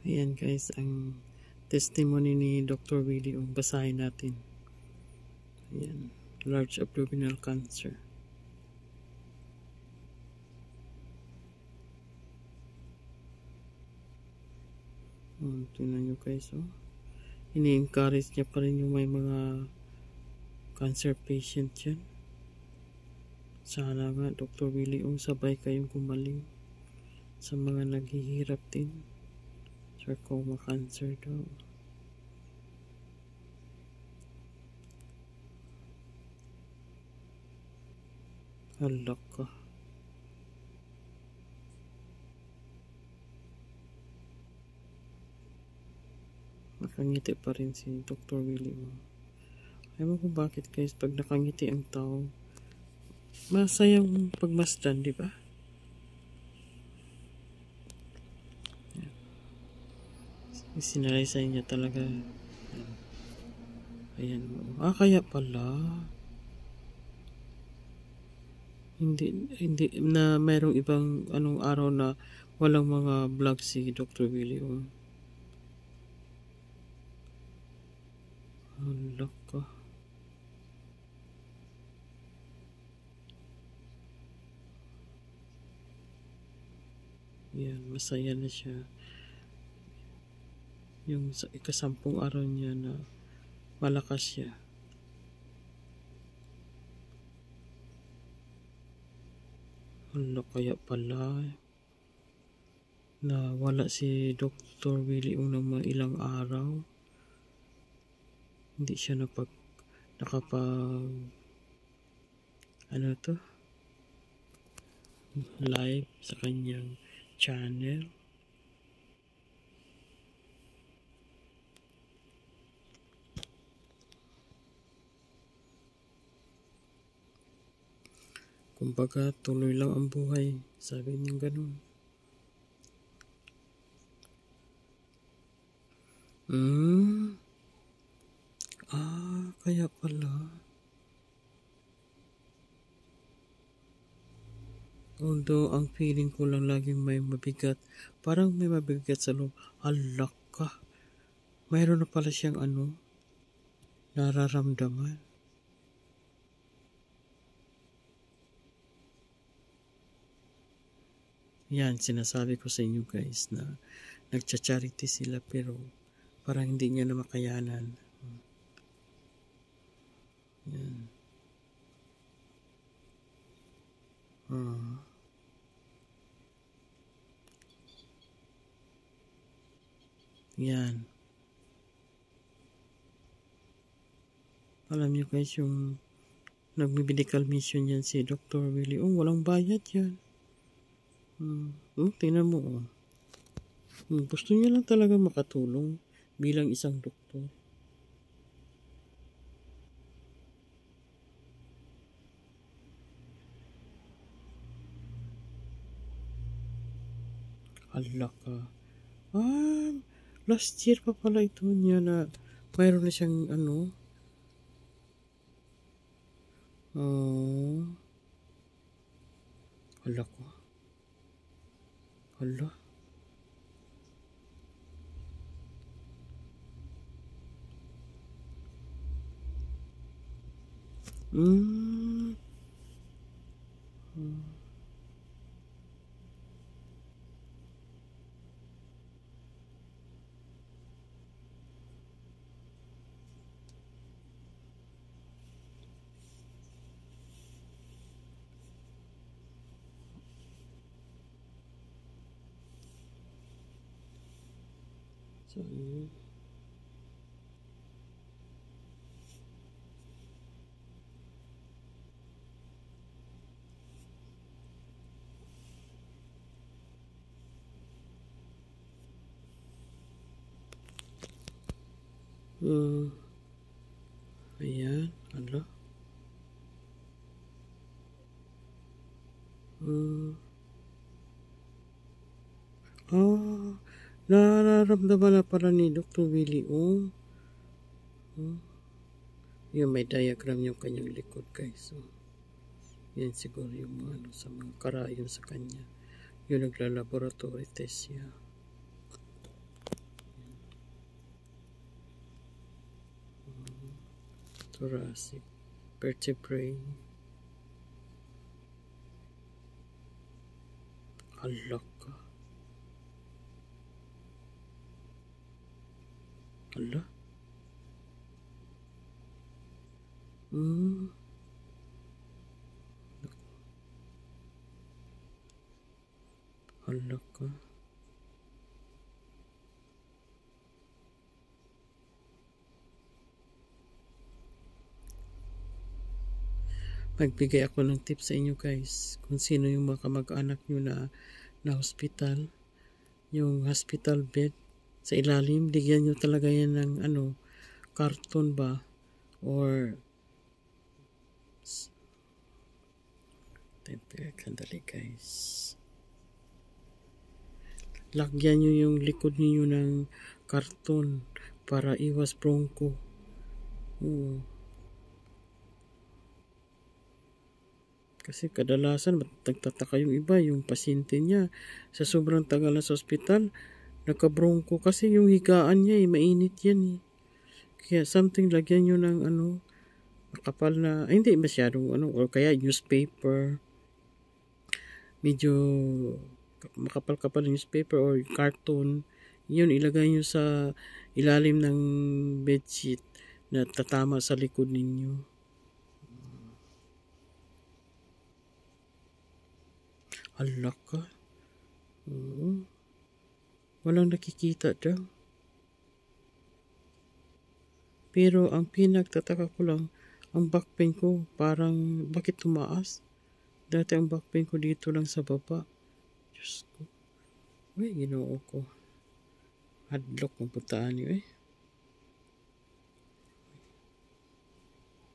Ayan guys, ang testimony ni Dr. Willie. Basahin natin. Ayan, large abdominal cancer. Tingnan nyo guys, ini-encourage niya pa rin yung may mga cancer patient yan. Sana nga Dr. Willie, sabay kayong gumaling sa mga naghihirap din. Sarcoma cancer daw. Halak ka. Nakangiti pa rin si Dr. Willie. Ewan ko bakit guys, pag nakangiti ang tao, masayang pagmasdan, di ba? Sinalaysay niya talaga. Ayan. Kaya pala. Hindi na mayroong ibang anong araw na walang mga vlog si Dr. Willie. Halak ka. Yan, masaya na siya. Yung sa ikasampung araw niya na malakas siya. Hala, kaya pala na wala si Dr. Willie ng mga ilang araw. Hindi siya nakapag live sa kanyang channel. Kumbaga, tuloy lang ang buhay. Sabi niya ganun. Kaya pala. Although, ang feeling ko lang laging may mabigat. Parang may mabigat sa loob. Halak ka. Mayroon na pala siyang nararamdaman. Yan, sinasabi ko sa inyo guys na nagcha-charity sila pero parang hindi niya na makayanan. Yan. Yan. Alam niyo guys, yung nag-medical mission yan si Dr. Willie. Walang bayad yan. Tingnan mo. Gusto niya lang talaga makatulong bilang isang doktor. Hala ka. Last year pa pala ito niya na mayroon na siyang hala ko. Hala. So, ayan, hala. Nararamdaman na pala ni Dr. Willie. Yung may diagram yung kanyang likod guys. Yan siguro yung mga sa mga karayon sa kanya. Yung nagla-laboratory test siya. thoracic, vertebrae. Hala ka. Hala. Hala ka. Magbigay ako ng tips sa inyo guys kung sino yung mga kamag-anak nyo na hospital, yung hospital bed sa ilalim, ligyan nyo talaga yan ng karton ba or sandali guys, lagyan nyo yung likod niyo ng karton para iwas bronco. Kasi kadalasan nagtataka yung iba, yung pasyente niya sa sobrang tagal na sa ospital, nagka-bronco kasi yung higaan niya mainit yan Kaya something lagyan nyo ng makapal na, hindi masyadong or kaya newspaper, medyo makapal-kapal newspaper or carton, yun ilagay nyo sa ilalim ng bedsheet na tatama sa likod ninyo. Hala ka. Walang nakikita daw. Pero ang pinagtataka ko lang, ang back pain ko parang bakit tumaas? Dati ang back pain ko dito lang sa baba. Diyos ko. Uy, ginoo ko. Hadlock ang puntaan niyo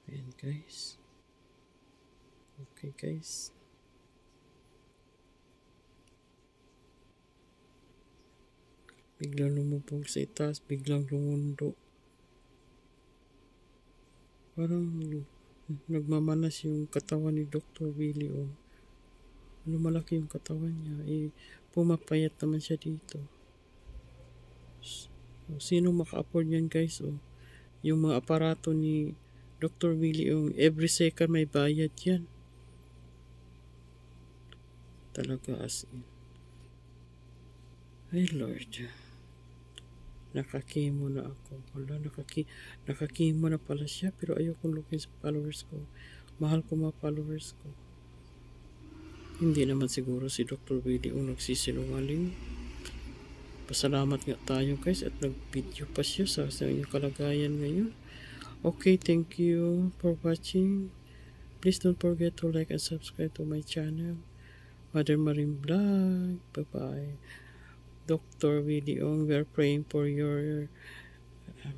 Ayan guys. Okay guys. Biglang lumubog sa itaas, biglang lumundo. Parang nagmamanas yung katawan ni Dr. Willie Lumalaki yung katawan niya. Pumapayat naman siya dito. Sino maka-afford yan guys? Yung mga aparato ni Dr. Willie every second may bayad yan. Talaga as in. Ay Lord. Nakakimo na ako. Wala, nakakimo na pala siya. Pero ayoko lookin sa followers ko. Mahal ko mga followers ko. Hindi naman siguro si Dr. Willie nagsisinungaling. Pasalamat nga tayo guys at nag-video pa siya sa inyong kalagayan ngayon. Okay, thank you for watching. Please don't forget to like and subscribe to my channel. Mother Marine Vlog. Bye-bye. Dr. Willie we are praying for your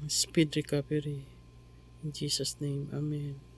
speed recovery. In Jesus' name, Amen.